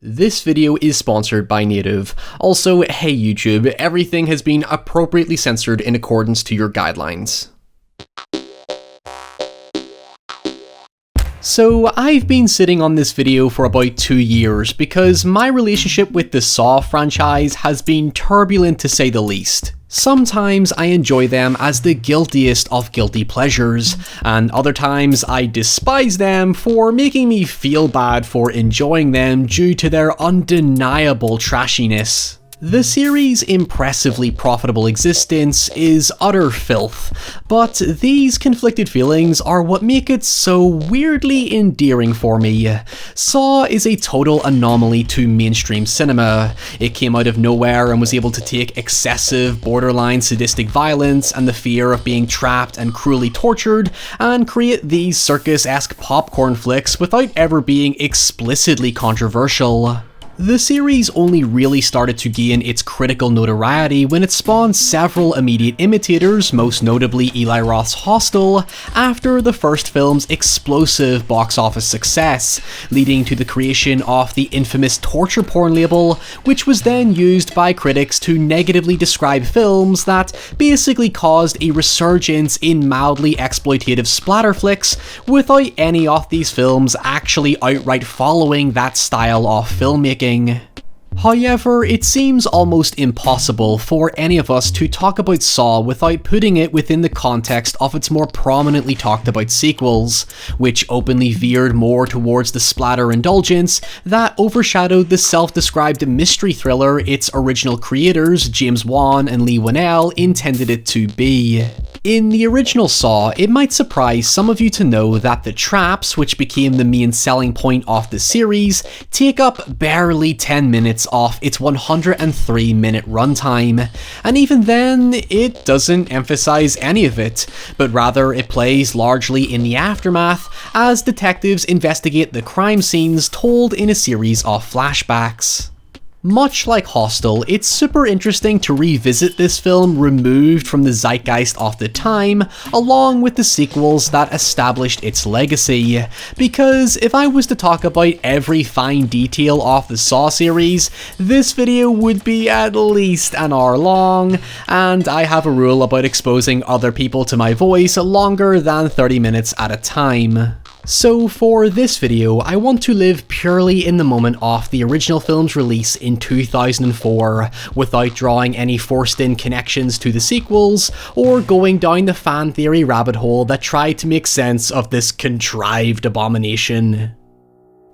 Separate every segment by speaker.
Speaker 1: This video is sponsored by Native. Also, hey YouTube, everything has been appropriately censored in accordance to your guidelines. So I've been sitting on this video for about 2 years because my relationship with the Saw franchise has been turbulent to say the least. Sometimes I enjoy them as the guiltiest of guilty pleasures, and other times I despise them for making me feel bad for enjoying them due to their undeniable trashiness. The series' impressively profitable existence is utter filth, but these conflicted feelings are what make it so weirdly endearing for me. Saw is a total anomaly to mainstream cinema. It came out of nowhere and was able to take excessive, borderline sadistic violence and the fear of being trapped and cruelly tortured and create these circus-esque popcorn flicks without ever being explicitly controversial. The series only really started to gain its critical notoriety when it spawned several immediate imitators, most notably Eli Roth's Hostel, after the first film's explosive box office success, leading to the creation of the infamous torture porn label, which was then used by critics to negatively describe films that basically caused a resurgence in mildly exploitative splatter flicks, without any of these films actually outright following that style of filmmaking. However, it seems almost impossible for any of us to talk about Saw without putting it within the context of its more prominently talked about sequels, which openly veered more towards the splatter indulgence that overshadowed the self-described mystery thriller its original creators, James Wan and Lee Winnell, intended it to be. In the original Saw, it might surprise some of you to know that the traps, which became the main selling point of the series, take up barely 10 minutes off its 103-minute runtime, and even then, it doesn't emphasize any of it, but rather it plays largely in the aftermath as detectives investigate the crime scenes told in a series of flashbacks. Much like Hostel, it's super interesting to revisit this film removed from the zeitgeist of the time, along with the sequels that established its legacy, because if I was to talk about every fine detail of the Saw series, this video would be at least an hour long, and I have a rule about exposing other people to my voice longer than 30 minutes at a time. So for this video, I want to live purely in the moment of the original film's release in 2004, without drawing any forced-in connections to the sequels, or going down the fan theory rabbit hole that tried to make sense of this contrived abomination.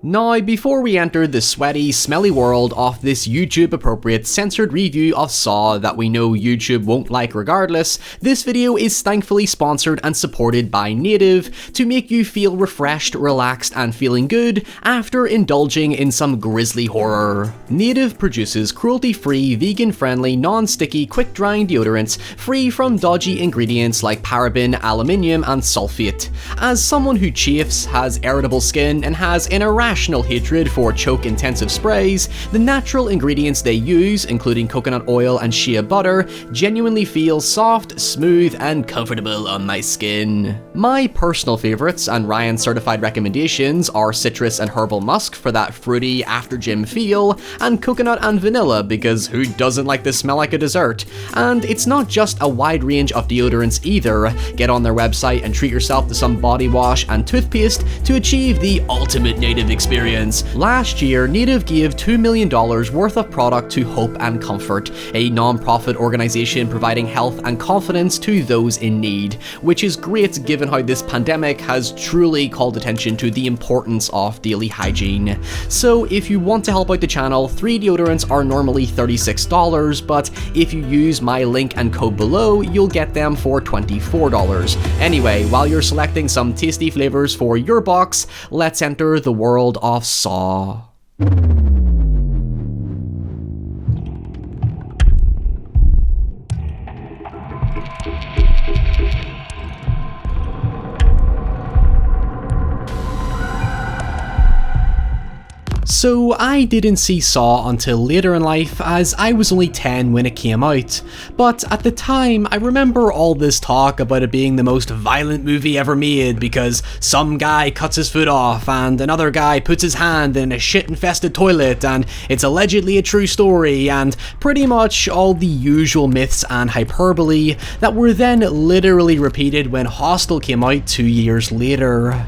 Speaker 1: Now, before we enter the sweaty, smelly world of this YouTube-appropriate censored review of Saw that we know YouTube won't like regardless, this video is thankfully sponsored and supported by Native to make you feel refreshed, relaxed, and feeling good after indulging in some grisly horror. Native produces cruelty-free, vegan-friendly, non-sticky, quick-drying deodorants free from dodgy ingredients like paraben, aluminium, and sulfate. As someone who chafes, has irritable skin, and has an irrational hatred for choke-intensive sprays, the natural ingredients they use, including coconut oil and shea butter, genuinely feel soft, smooth, and comfortable on my skin. My personal favourites and Ryan's certified recommendations are citrus and herbal musk for that fruity after-gym feel, and coconut and vanilla because who doesn't like to smell like a dessert? And it's not just a wide range of deodorants either. Get on their website and treat yourself to some body wash and toothpaste to achieve the ultimate Native experience. Last year, Native gave $2 million worth of product to Hope and Comfort, a non-profit organisation providing health and confidence to those in need, which is great given how this pandemic has truly called attention to the importance of daily hygiene. So if you want to help out the channel, 3 deodorants are normally $36, but if you use my link and code below, you'll get them for $24. Anyway, while you're selecting some tasty flavours for your box, let's enter the world of Saw. So I didn't see Saw until later in life, as I was only 10 when it came out, but at the time I remember all this talk about it being the most violent movie ever made because some guy cuts his foot off and another guy puts his hand in a shit-infested toilet and it's allegedly a true story, and pretty much all the usual myths and hyperbole that were then literally repeated when Hostel came out 2 years later.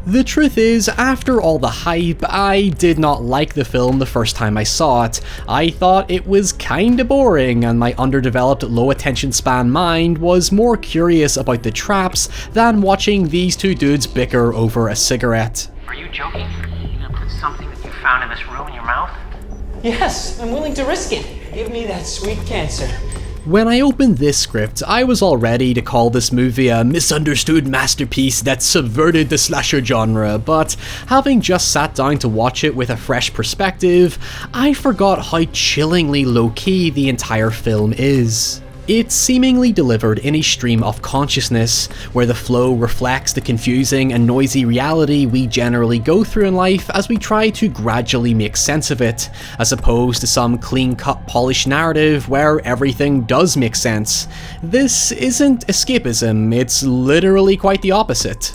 Speaker 1: The truth is, after all the hype, I did not like the film the first time I saw it. I thought it was kinda boring, and my underdeveloped low attention span mind was more curious about the traps than watching these two dudes bicker over a cigarette.
Speaker 2: Are you joking? You gonna put something that you found in this room in your mouth?
Speaker 3: Yes, I'm willing to risk it. Give me that sweet cancer.
Speaker 1: When I opened this script, I was all ready to call this movie a misunderstood masterpiece that subverted the slasher genre, but having just sat down to watch it with a fresh perspective, I forgot how chillingly low-key the entire film is. It's seemingly delivered in a stream of consciousness, where the flow reflects the confusing and noisy reality we generally go through in life as we try to gradually make sense of it, as opposed to some clean-cut, polished narrative where everything does make sense. This isn't escapism, it's literally quite the opposite.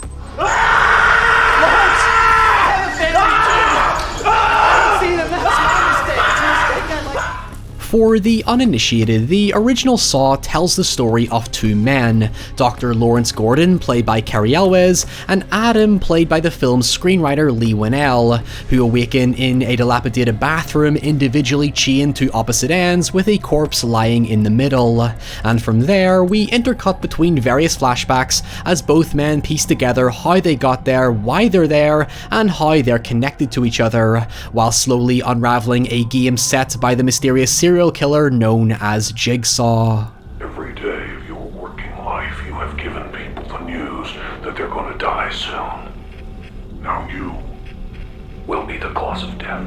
Speaker 1: For the uninitiated, the original Saw tells the story of two men, Dr. Lawrence Gordon, played by Cary Elwes, and Adam, played by the film's screenwriter Leigh Whannell, who awaken in a dilapidated bathroom individually chained to opposite ends with a corpse lying in the middle. And from there, we intercut between various flashbacks as both men piece together how they got there, why they're there, and how they're connected to each other, while slowly unraveling a game set by the mysterious serial killer known as Jigsaw.
Speaker 4: Every day of your working life, you have given people the news that they're going to die soon. Now you will be the cause of death.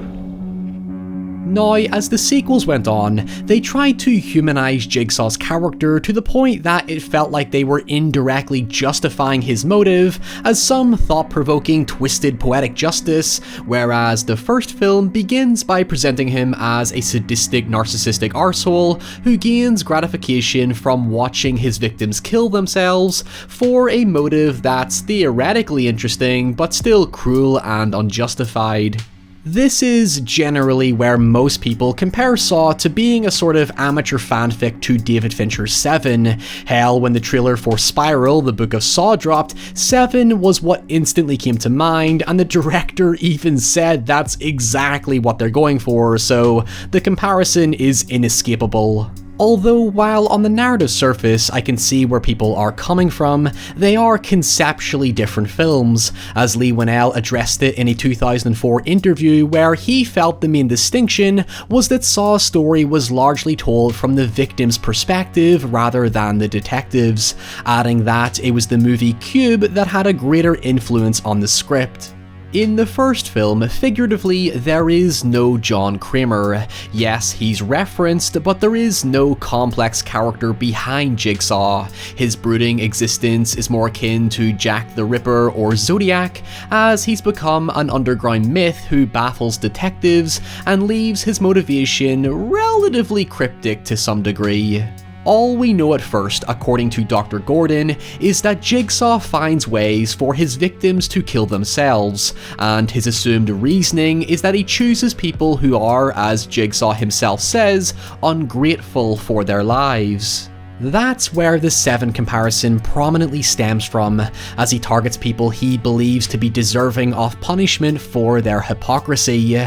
Speaker 1: Now, as the sequels went on, they tried to humanize Jigsaw's character to the point that it felt like they were indirectly justifying his motive as some thought-provoking, twisted poetic justice, whereas the first film begins by presenting him as a sadistic, narcissistic arsehole who gains gratification from watching his victims kill themselves for a motive that's theoretically interesting, but still cruel and unjustified. This is generally where most people compare Saw to being a sort of amateur fanfic to David Fincher's Seven. Hell, when the trailer for Spiral, the Book of Saw dropped, Seven was what instantly came to mind, and the director even said that's exactly what they're going for, so the comparison is inescapable. Although while on the narrative surface I can see where people are coming from, they are conceptually different films, as Leigh Whannell addressed it in a 2004 interview where he felt the main distinction was that Saw's story was largely told from the victim's perspective rather than the detective's, adding that it was the movie Cube that had a greater influence on the script. In the first film, figuratively, there is no John Kramer. Yes, he's referenced, but there is no complex character behind Jigsaw. His brooding existence is more akin to Jack the Ripper or Zodiac, as he's become an underground myth who baffles detectives and leaves his motivation relatively cryptic to some degree. All we know at first, according to Dr. Gordon, is that Jigsaw finds ways for his victims to kill themselves, and his assumed reasoning is that he chooses people who are, as Jigsaw himself says, ungrateful for their lives. That's where the Seven comparison prominently stems from, as he targets people he believes to be deserving of punishment for their hypocrisy.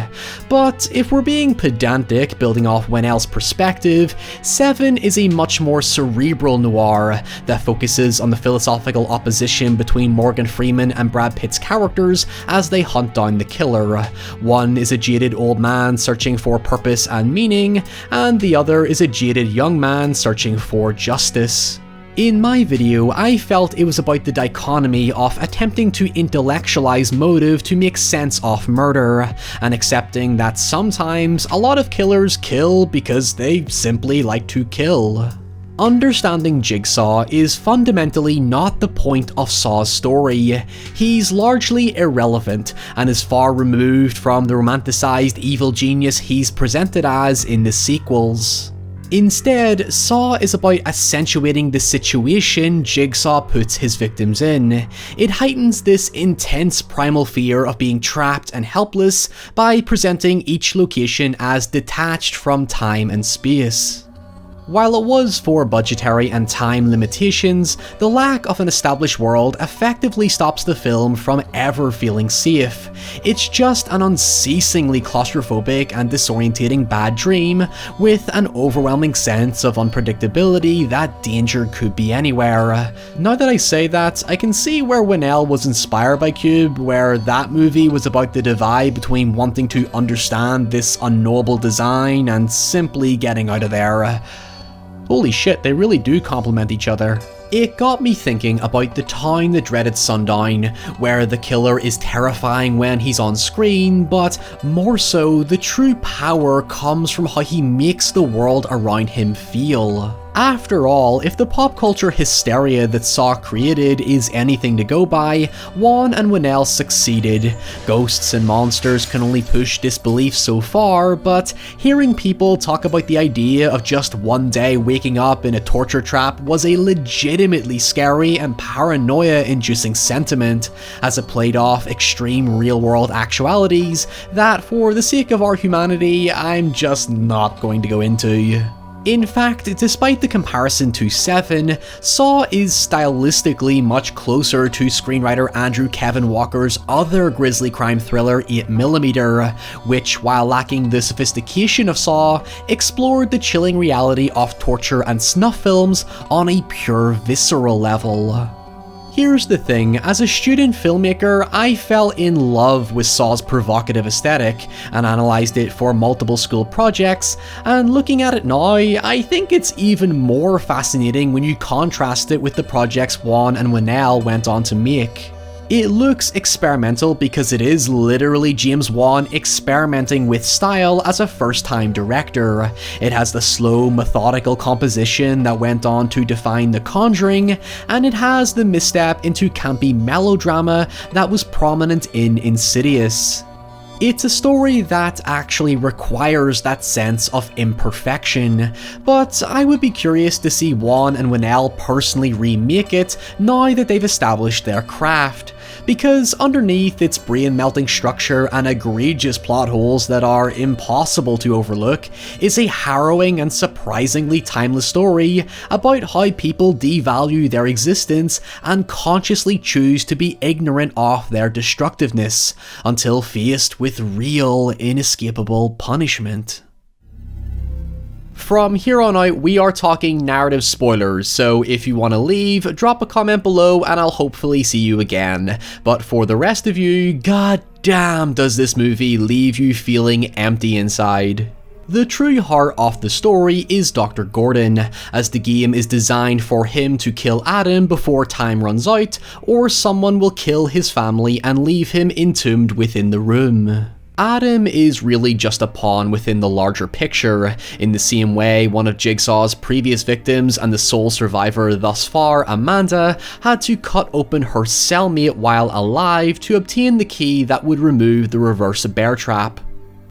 Speaker 1: But if we're being pedantic, building off Whannell's perspective, Seven is a much more cerebral noir that focuses on the philosophical opposition between Morgan Freeman and Brad Pitt's characters as they hunt down the killer. One is a jaded old man searching for purpose and meaning, and the other is a jaded young man searching for justice. In my video, I felt it was about the dichotomy of attempting to intellectualize motive to make sense of murder, and accepting that sometimes a lot of killers kill because they simply like to kill. Understanding Jigsaw is fundamentally not the point of Saw's story. He's largely irrelevant and is far removed from the romanticized evil genius he's presented as in the sequels. Instead, Saw is about accentuating the situation Jigsaw puts his victims in. It heightens this intense primal fear of being trapped and helpless by presenting each location as detached from time and space. While it was for budgetary and time limitations, the lack of an established world effectively stops the film from ever feeling safe. It's just an unceasingly claustrophobic and disorientating bad dream, with an overwhelming sense of unpredictability that danger could be anywhere. Now that I say that, I can see where Winnell was inspired by Cube, where that movie was about the divide between wanting to understand this unknowable design and simply getting out of there. Holy shit, they really do complement each other. It got me thinking about the town that dreaded sundown, where the killer is terrifying when he's on screen, but more so, the true power comes from how he makes the world around him feel. After all, if the pop culture hysteria that Saw created is anything to go by, Wan and Winnell succeeded. Ghosts and monsters can only push disbelief so far, but hearing people talk about the idea of just one day waking up in a torture trap was a legitimately scary and paranoia-inducing sentiment, as it played off extreme real-world actualities that, for the sake of our humanity, I'm just not going to go into. In fact, despite the comparison to Seven, Saw is stylistically much closer to screenwriter Andrew Kevin Walker's other grisly crime thriller 8mm, which, while lacking the sophistication of Saw, explored the chilling reality of torture and snuff films on a pure visceral level. Here's the thing, as a student filmmaker, I fell in love with Saw's provocative aesthetic and analysed it for multiple school projects, and looking at it now, I think it's even more fascinating when you contrast it with the projects Wan and Winnell went on to make. It looks experimental because it is literally James Wan experimenting with style as a first-time director. It has the slow, methodical composition that went on to define The Conjuring, and it has the misstep into campy melodrama that was prominent in Insidious. It's a story that actually requires that sense of imperfection, but I would be curious to see Wan and Winnell personally remake it now that they've established their craft, because underneath its brain-melting structure and egregious plot holes that are impossible to overlook is a harrowing and surprisingly timeless story about how people devalue their existence and consciously choose to be ignorant of their destructiveness until faced with real, inescapable punishment. From here on out, we are talking narrative spoilers, so if you want to leave, drop a comment below and I'll hopefully see you again. But for the rest of you, god damn does this movie leave you feeling empty inside. The true heart of the story is Dr. Gordon, as the game is designed for him to kill Adam before time runs out, or someone will kill his family and leave him entombed within the room. Adam is really just a pawn within the larger picture, in the same way one of Jigsaw's previous victims and the sole survivor thus far, Amanda, had to cut open her cellmate while alive to obtain the key that would remove the reverse bear trap.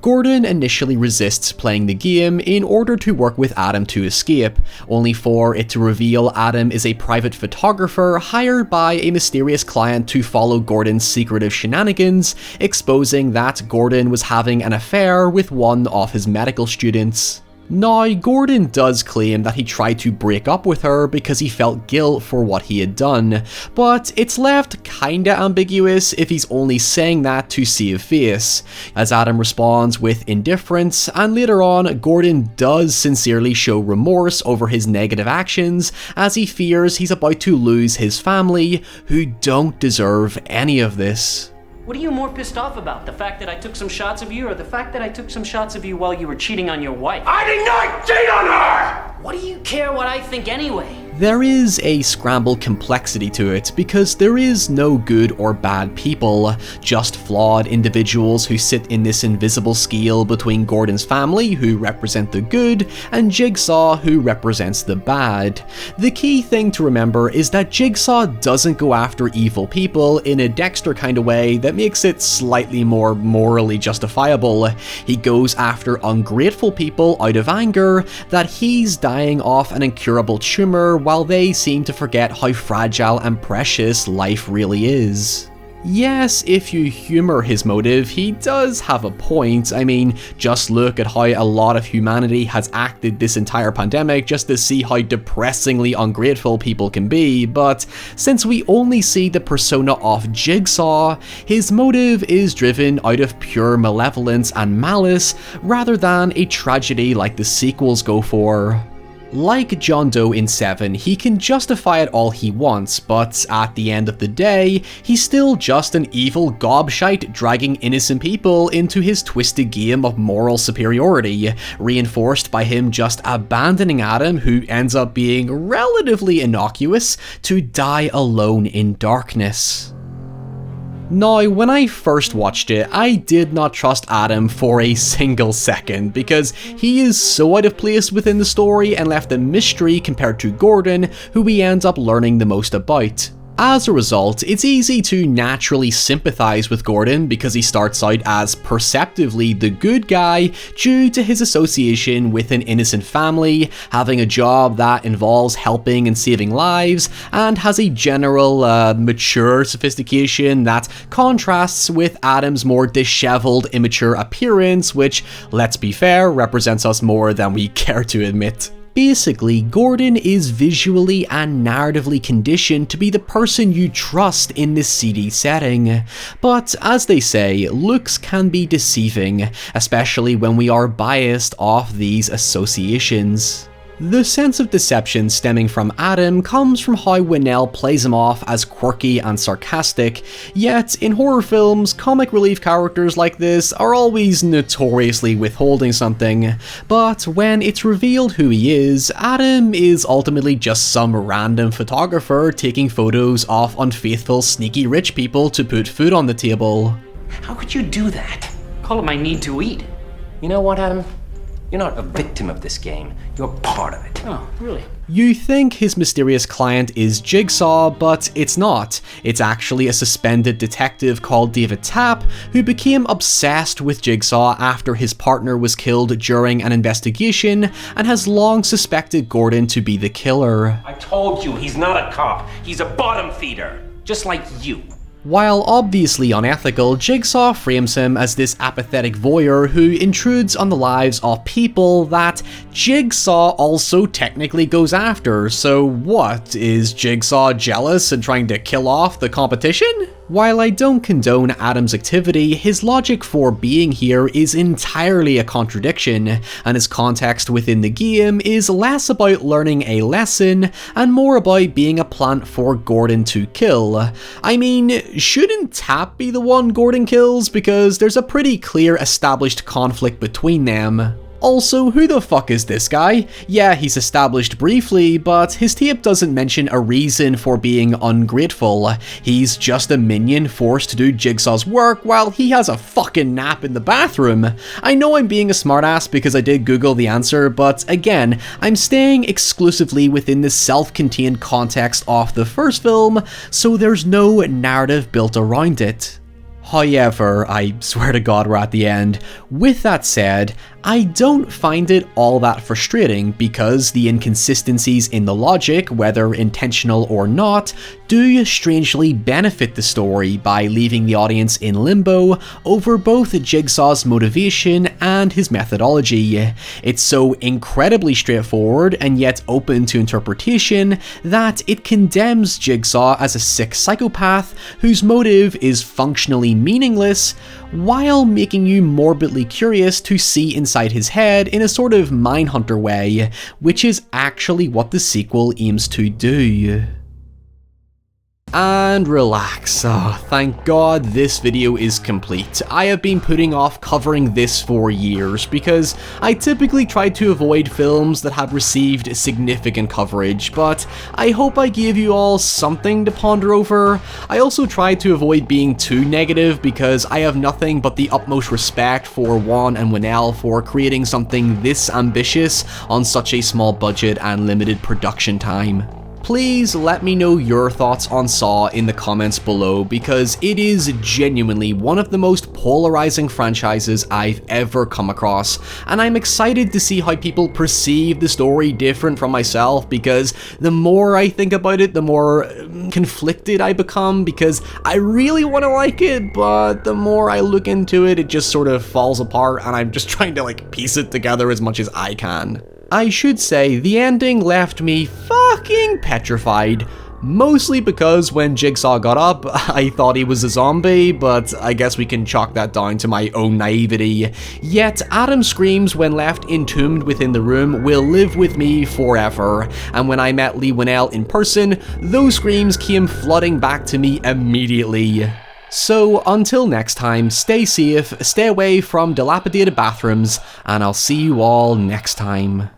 Speaker 1: Gordon initially resists playing the game in order to work with Adam to escape, only for it to reveal Adam is a private photographer hired by a mysterious client to follow Gordon's secretive shenanigans, exposing that Gordon was having an affair with one of his medical students. Now, Gordon does claim that he tried to break up with her because he felt guilt for what he had done, but it's left kinda ambiguous if he's only saying that to save face, as Adam responds with indifference, and later on, Gordon does sincerely show remorse over his negative actions, as he fears he's about to lose his family, who don't deserve any of this.
Speaker 2: What are you more pissed off about? The fact that I took some shots of you, or the fact that I took some shots of you while you were cheating on your wife?
Speaker 4: I did not cheat on her!
Speaker 2: What do you care what I think anyway?
Speaker 1: There is a scrambled complexity to it because there is no good or bad people, just flawed individuals who sit in this invisible scale between Gordon's family, who represent the good, and Jigsaw, who represents the bad. The key thing to remember is that Jigsaw doesn't go after evil people in a Dexter kind of way that makes it slightly more morally justifiable. He goes after ungrateful people out of anger that he's dying off an incurable tumor, while they seem to forget how fragile and precious life really is. Yes, if you humour his motive, he does have a point. I mean, just look at how a lot of humanity has acted this entire pandemic just to see how depressingly ungrateful people can be, but since we only see the persona of Jigsaw, his motive is driven out of pure malevolence and malice rather than a tragedy like the sequels go for. Like John Doe in Seven, he can justify it all he wants, but at the end of the day, he's still just an evil gobshite dragging innocent people into his twisted game of moral superiority, reinforced by him just abandoning Adam, who ends up being relatively innocuous, to die alone in darkness. Now, when I first watched it, I did not trust Adam for a single second, because he is so out of place within the story and left a mystery compared to Gordon, who we end up learning the most about. As a result, it's easy to naturally sympathize with Gordon because he starts out as perceptively the good guy due to his association with an innocent family, having a job that involves helping and saving lives, and has a general mature sophistication that contrasts with Adam's more disheveled, immature appearance, which, let's be fair, represents us more than we care to admit. Basically, Gordon is visually and narratively conditioned to be the person you trust in this seedy setting. But as they say, looks can be deceiving, especially when we are biased off these associations. The sense of deception stemming from Adam comes from how Winnell plays him off as quirky and sarcastic, yet in horror films, comic relief characters like this are always notoriously withholding something. But when it's revealed who he is, Adam is ultimately just some random photographer taking photos of unfaithful, sneaky rich people to put food on the table.
Speaker 3: How could you do that?
Speaker 2: Call it my need to eat.
Speaker 3: You know what, Adam? You're not a victim of this game. You're part of it.
Speaker 2: Oh, really?
Speaker 1: You think his mysterious client is Jigsaw, but it's not. It's actually a suspended detective called David Tapp, who became obsessed with Jigsaw after his partner was killed during an investigation, and has long suspected Gordon to be the killer.
Speaker 3: I told you, he's not a cop. He's a bottom feeder. Just like you.
Speaker 1: While obviously unethical, Jigsaw frames him as this apathetic voyeur who intrudes on the lives of people that Jigsaw also technically goes after. So what, is Jigsaw jealous and trying to kill off the competition? While I don't condone Adam's activity, his logic for being here is entirely a contradiction, and his context within the game is less about learning a lesson and more about being a plant for Gordon to kill. I mean, shouldn't Tapp be the one Gordon kills, because there's a pretty clear established conflict between them? Also, who the fuck is this guy? Yeah, he's established briefly, but his tape doesn't mention a reason for being ungrateful. He's just a minion forced to do Jigsaw's work while he has a fucking nap in the bathroom. I know I'm being a smartass because I did Google the answer, but again, I'm staying exclusively within the self-contained context of the first film, so there's no narrative built around it. However, I swear to God we're at the end. With that said, I don't find it all that frustrating because the inconsistencies in the logic, whether intentional or not, do strangely benefit the story by leaving the audience in limbo over both Jigsaw's motivation and his methodology. It's so incredibly straightforward and yet open to interpretation that it condemns Jigsaw as a sick psychopath whose motive is functionally meaningless, while making you morbidly curious to see inside his head in a sort of Mindhunter way, which is actually what the sequel aims to do. and relax. Oh, thank God this video is complete. I have been putting off covering this for years because I typically try to avoid films that have received significant coverage, but I hope I gave you all something to ponder over. I also try to avoid being too negative because I have nothing but the utmost respect for Juan and Winell for creating something this ambitious on such a small budget and limited production time. Please let me know your thoughts on Saw in the comments below because it is genuinely one of the most polarizing franchises I've ever come across, and I'm excited to see how people perceive the story different from myself because the more I think about it, the more conflicted I become because I really want to like it, but the more I look into it, it just sort of falls apart and I'm just trying to like piece it together as much as I can. I should say, the ending left me fucking petrified, mostly because when Jigsaw got up, I thought he was a zombie, but I guess we can chalk that down to my own naivety. Yet, Adam's screams when left entombed within the room will live with me forever, and when I met Leigh Whannell in person, those screams came flooding back to me immediately. So until next time, stay safe, stay away from dilapidated bathrooms, and I'll see you all next time.